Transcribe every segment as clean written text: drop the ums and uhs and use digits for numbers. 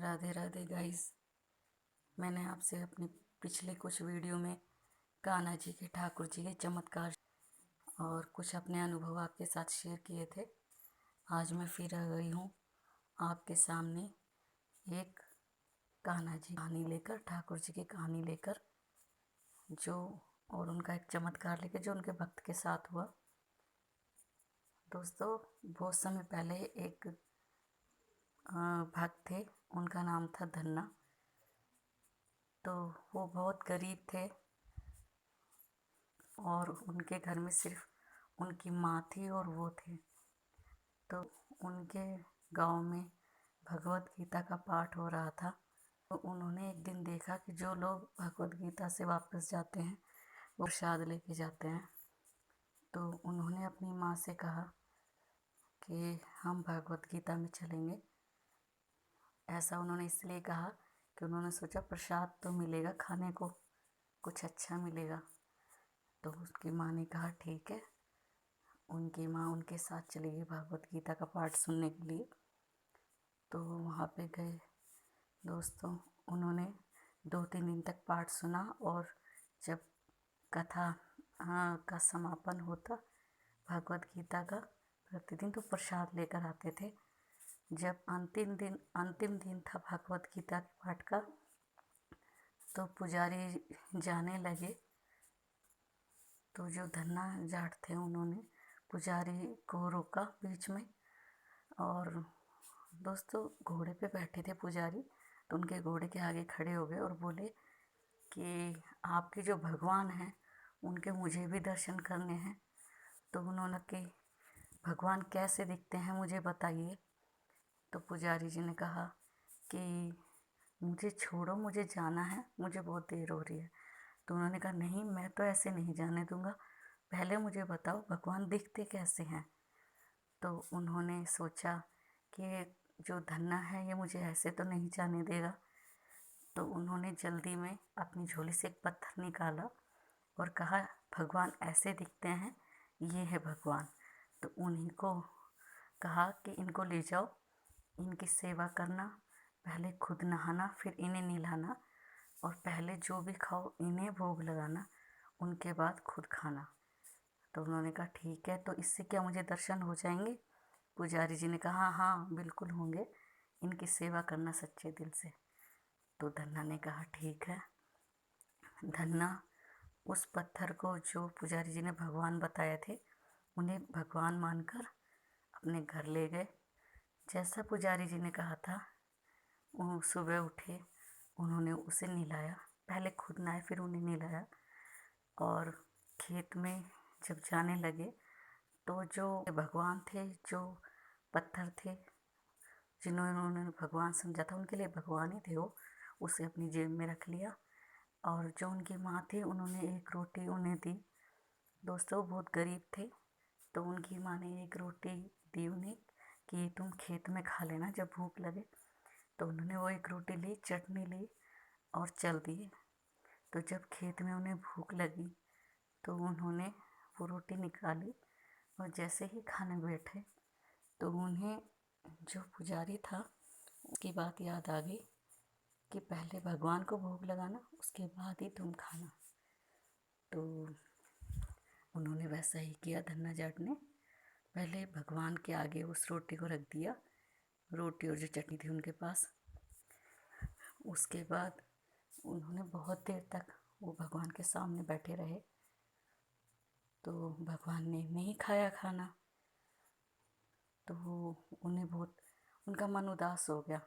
Radhe Radhe guys. मैंने आपसे अपने पिछले कुछ वीडियो में कान्हा जी के, ठाकुर जी के चमत्कार और कुछ अपने अनुभव आपके साथ शेयर किए थे। आज मैं फिर आ गई हूँ आपके सामने एक कान्हा जी कहानी लेकर, ठाकुर जी की कहानी लेकर, जो और उनका एक चमत्कार लेकर जो उनके भक्त के साथ हुआ। दोस्तों, बहुत समय पहले एक भक्त थे, उनका नाम था धन्ना। तो वो बहुत गरीब थे और उनके घर में सिर्फ उनकी माँ थी और वो थे। तो उनके गांव में भगवत गीता का पाठ हो रहा था। तो उन्होंने एक दिन देखा कि जो लोग भगवत गीता से वापस जाते हैं वो प्रसाद लेके जाते हैं। तो उन्होंने अपनी माँ से कहा कि हम भगवत गीता में चलेंगे। ऐसा उन्होंने इसलिए कहा कि उन्होंने सोचा प्रसाद तो मिलेगा, खाने को कुछ अच्छा मिलेगा। तो उसकी माँ ने कहा ठीक है। उनकी माँ उनके साथ चली गई भगवत गीता का पाठ सुनने के लिए। तो वहाँ पे गए दोस्तों, उन्होंने 2-3 दिन तक पाठ सुना और जब कथा का समापन होता भगवत गीता का प्रतिदिन, तो प्रसाद लेकर आते थे। जब अंतिम दिन था भगवत गीता के पाठ का, तो पुजारी जाने लगे। तो जो धन्ना जाट थे उन्होंने पुजारी को रोका बीच में। और दोस्तों, घोड़े पे बैठे थे पुजारी, तो उनके घोड़े के आगे खड़े हो गए और बोले कि आपके जो भगवान हैं उनके मुझे भी दर्शन करने हैं। तो उन्होंने कि भगवान कैसे दिखते हैं मुझे बताइए। तो पुजारी जी ने कहा कि मुझे छोड़ो, मुझे जाना है, मुझे बहुत देर हो रही है। तो उन्होंने कहा नहीं, मैं तो ऐसे नहीं जाने दूंगा, पहले मुझे बताओ भगवान दिखते कैसे हैं। तो उन्होंने सोचा कि जो धन्ना है ये मुझे ऐसे तो नहीं जाने देगा। तो उन्होंने जल्दी में अपनी झोली से एक पत्थर निकाला और कहा भगवान ऐसे दिखते हैं, ये है भगवान। तो उन्हीं को कहा कि इनको ले जाओ, इनकी सेवा करना, पहले खुद नहाना फिर इन्हें नहलाना, और पहले जो भी खाओ इन्हें भोग लगाना, उनके बाद खुद खाना। तो उन्होंने कहा ठीक है, तो इससे क्या मुझे दर्शन हो जाएंगे। पुजारी जी ने कहा हाँ हाँ बिल्कुल होंगे, इनकी सेवा करना सच्चे दिल से। तो धन्ना ने कहा ठीक है। धन्ना उस पत्थर को जो पुजारी जी ने भगवान बताए थे उन्हें भगवान मानकर अपने घर ले गए। जैसा पुजारी जी ने कहा था, वो सुबह उठे, उन्होंने उसे नहलाया, पहले खुद नहाए फिर उन्हें नहलाया। और खेत में जब जाने लगे तो जो भगवान थे, जो पत्थर थे जिन्होंने उन्होंने भगवान समझा था, उनके लिए भगवान ही थे वो, उसे अपनी जेब में रख लिया। और जो उनकी माँ थी उन्होंने एक रोटी उन्हें दी। दोस्तों, बहुत गरीब थे, तो उनकी माँ ने एक रोटी दी उन्हें कि तुम खेत में खा लेना जब भूख लगे। तो उन्होंने वो एक रोटी ली, चटनी ली और चल दिए। तो जब खेत में उन्हें भूख लगी तो उन्होंने वो रोटी निकाली और जैसे ही खाने बैठे तो उन्हें जो पुजारी था उसकी बात याद आ गई कि पहले भगवान को भोग लगाना, उसके बाद ही तुम खाना। तो उन्होंने वैसा ही किया। धन्ना जाट ने पहले भगवान के आगे उस रोटी को रख दिया, रोटी और जो चटनी थी उनके पास। उसके बाद उन्होंने बहुत देर तक वो भगवान के सामने बैठे रहे। तो भगवान ने नहीं खाया खाना, तो उन्हें बहुत, उनका मन उदास हो गया।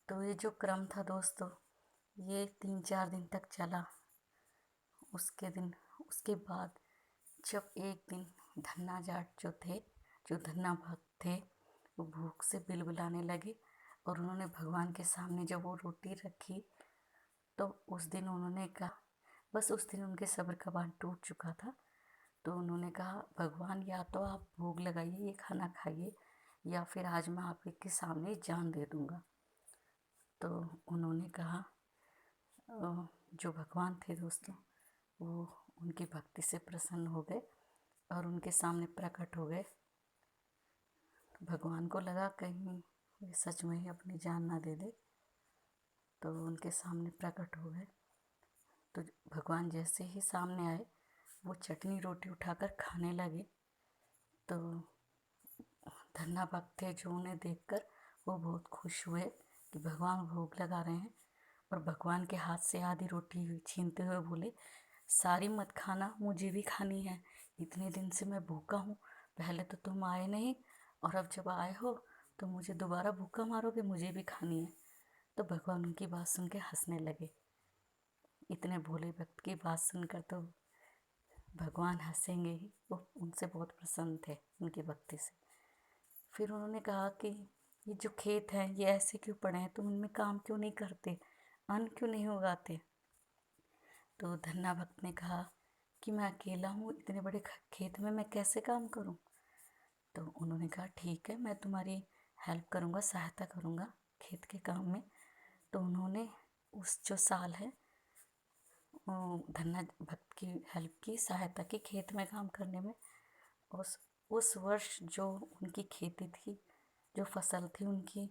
तो ये जो क्रम था दोस्तों, ये 3-4 दिन तक चला। उसके बाद जब एक दिन धन्ना जाट जो थे, जो धन्ना भक्त थे, वो भूख से बिलबिलाने लगे और उन्होंने भगवान के सामने जब वो रोटी रखी तो उस दिन उन्होंने कहा, बस उस दिन उनके सब्र का बांध टूट चुका था। तो उन्होंने कहा भगवान या तो आप भोग लगाइए, ये खाना खाइए, या फिर आज मैं आपके सामने जान दे दूँगा। तो उन्होंने कहा, जो भगवान थे दोस्तों, वो उनकी भक्ति से प्रसन्न हो गए और उनके सामने प्रकट हो गए। भगवान को लगा कहीं ये सच में ही अपनी जान ना दे दे। तो उनके सामने प्रकट हो गए। तो भगवान जैसे ही सामने आए वो चटनी रोटी उठाकर खाने लगे। तो धन्ना भक्त थे जो उन्हें देखकर वो बहुत खुश हुए कि भगवान भोग लगा रहे हैं, और भगवान के हाथ से आधी रोटी छीनते हुए बोले, सारी मत खाना, मुझे भी खानी है। इतने दिन से मैं भूखा हूँ, पहले तो तुम आए नहीं और अब जब आए हो तो मुझे दोबारा भूखा मारोगे, मुझे भी खानी है। तो भगवान उनकी बात सुन के हंसने लगे। इतने भोले भक्त की बात सुनकर तो भगवान हंसेंगे ही, वो उनसे बहुत प्रसन्न थे उनकी भक्ति से। फिर उन्होंने कहा कि ये जो खेत हैं ये ऐसे क्यों पड़े हैं, तुम इनमें काम क्यों नहीं करते, अन्न क्यों नहीं उगाते। तो धन्ना भक्त ने कहा कि मैं अकेला हूँ, इतने बड़े खेत में मैं कैसे काम करूँ। तो उन्होंने कहा ठीक है, मैं तुम्हारी हेल्प करूँगा, सहायता करूँगा खेत के काम में। तो उन्होंने उस जो साल है धन्ना भक्त की हेल्प की, सहायता की खेत में काम करने में। उस वर्ष जो उनकी खेती थी, जो फसल थी उनकी,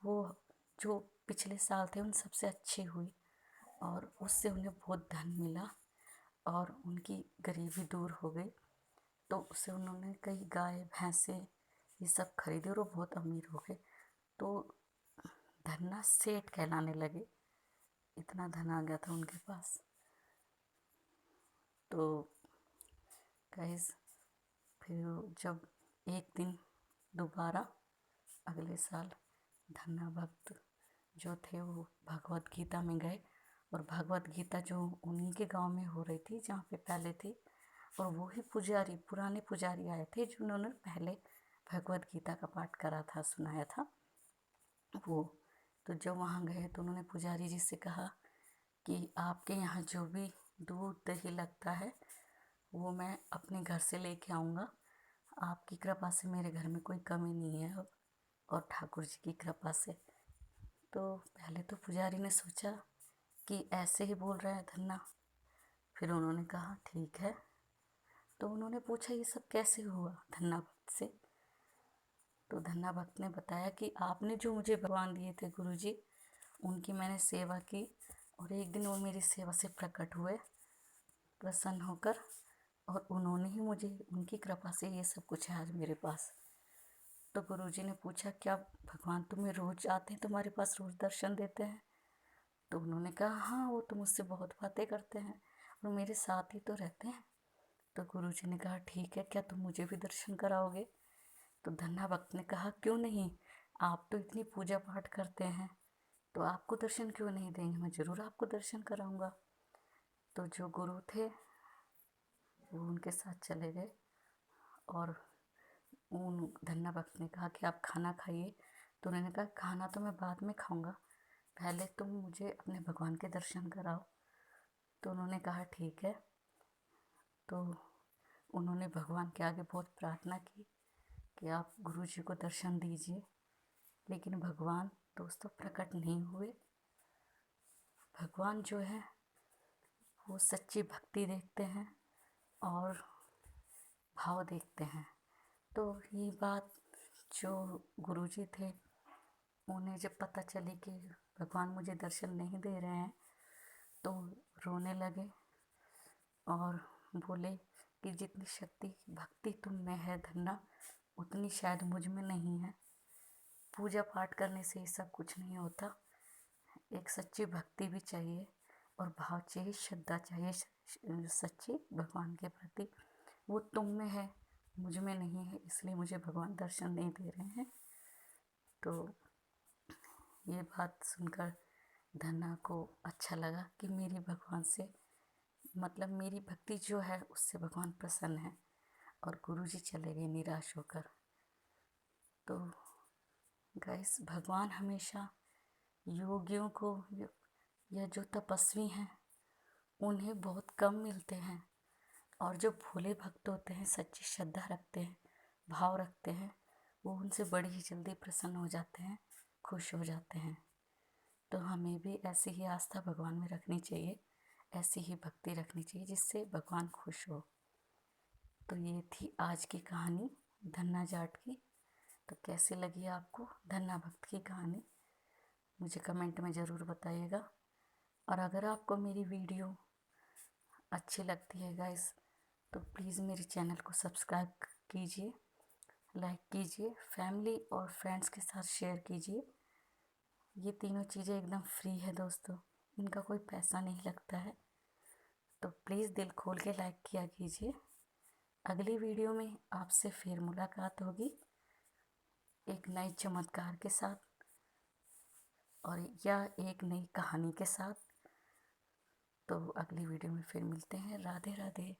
वो जो पिछले साल थे उन सबसे अच्छी हुई, और उससे उन्हें बहुत धन मिला और उनकी गरीबी दूर हो गई। तो उससे उन्होंने कई गाय भैंसे ये सब खरीदे और वो बहुत अमीर हो गए। तो धन्ना सेठ कहलाने लगे, इतना धन आ गया था उनके पास। तो गाइस, फिर जब एक दिन दोबारा अगले साल धन्ना भक्त जो थे वो भगवत गीता में गए, और भगवत गीता जो उन्हीं के गांव में हो रही थी जहाँ पे पहले थी, और वो ही पुजारी, पुराने पुजारी आए थे जिन्होंने पहले भगवत गीता का पाठ करा था, सुनाया था वो। तो जब वहाँ गए तो उन्होंने पुजारी जी से कहा कि आपके यहाँ जो भी दूध दही लगता है वो मैं अपने घर से लेके आऊँगा, आपकी कृपा से मेरे घर में कोई कमी नहीं है अब, और ठाकुर जी की कृपा से। तो पहले तो पुजारी ने सोचा कि ऐसे ही बोल रहा है धन्ना। फिर उन्होंने कहा ठीक है। तो उन्होंने पूछा ये सब कैसे हुआ धन्ना भक्त से। तो धन्ना भक्त ने बताया कि आपने जो मुझे भगवान दिए थे गुरुजी, उनकी मैंने सेवा की, और एक दिन वो मेरी सेवा से प्रकट हुए प्रसन्न होकर, और उन्होंने ही मुझे, उनकी कृपा से ये सब कुछ है आज मेरे पास। तो गुरुजी ने पूछा क्या भगवान तुम्हें रोज आते हैं, तुम्हारे पास रोज दर्शन देते हैं। तो उन्होंने कहा हाँ, वो तो मुझसे बहुत बातें करते हैं और मेरे साथ ही तो रहते हैं। तो गुरुजी ने कहा ठीक है, क्या तुम मुझे भी दर्शन कराओगे। तो धन्ना भक्त ने कहा क्यों नहीं, आप तो इतनी पूजा पाठ करते हैं, तो आपको दर्शन क्यों नहीं देंगे, मैं ज़रूर आपको दर्शन कराऊंगा। तो जो गुरु थे वो उनके साथ चले गए, और उन धन्ना भक्त ने कहा कि आप खाना खाइए। तो उन्होंने कहा खाना तो मैं बाद में खाऊंगा, पहले तुम मुझे अपने भगवान के दर्शन कराओ। तो उन्होंने कहा ठीक है। तो उन्होंने भगवान के आगे बहुत प्रार्थना की कि आप गुरु जी को दर्शन दीजिए, लेकिन भगवान दोस्तों प्रकट नहीं हुए। भगवान जो है वो सच्ची भक्ति देखते हैं और भाव देखते हैं। तो ये बात जो गुरुजी थे उन्हें जब पता चली कि भगवान मुझे दर्शन नहीं दे रहे हैं, तो रोने लगे और बोले कि जितनी शक्ति भक्ति तुम में है धन्ना, उतनी शायद मुझ में नहीं है। पूजा पाठ करने से ये सब कुछ नहीं होता, एक सच्ची भक्ति भी चाहिए और भाव चाहिए, श्रद्धा चाहिए सच्ची भगवान के प्रति। वो तुम में है, मुझ में नहीं है, इसलिए मुझे भगवान दर्शन नहीं दे रहे हैं। तो ये बात सुनकर धन्ना को अच्छा लगा कि मेरी भगवान से, मतलब मेरी भक्ति जो है उससे भगवान प्रसन्न है, और गुरुजी चले गए निराश होकर। तो गाइस, भगवान हमेशा योगियों को या जो तपस्वी हैं उन्हें बहुत कम मिलते हैं, और जो भोले भक्त होते हैं, सच्ची श्रद्धा रखते हैं, भाव रखते हैं, वो उनसे बड़ी ही जल्दी प्रसन्न हो जाते हैं, खुश हो जाते हैं। तो हमें भी ऐसी ही आस्था भगवान में रखनी चाहिए, ऐसी ही भक्ति रखनी चाहिए जिससे भगवान खुश हो। तो ये थी आज की कहानी धन्ना जाट की। तो कैसी लगी आपको धन्ना भक्त की कहानी, मुझे कमेंट में ज़रूर बताइएगा। और अगर आपको मेरी वीडियो अच्छी लगती है गाइस, तो प्लीज़ मेरे चैनल को सब्सक्राइब कीजिए, लाइक कीजिए, फैमिली और फ्रेंड्स के साथ शेयर कीजिए। ये तीनों चीज़ें एकदम फ्री है दोस्तों, इनका कोई पैसा नहीं लगता है, तो प्लीज़ दिल खोल के लाइक किया कीजिए। अगली वीडियो में आपसे फिर मुलाकात होगी एक नए चमत्कार के साथ और या एक नई कहानी के साथ। तो अगली वीडियो में फिर मिलते हैं। राधे राधे।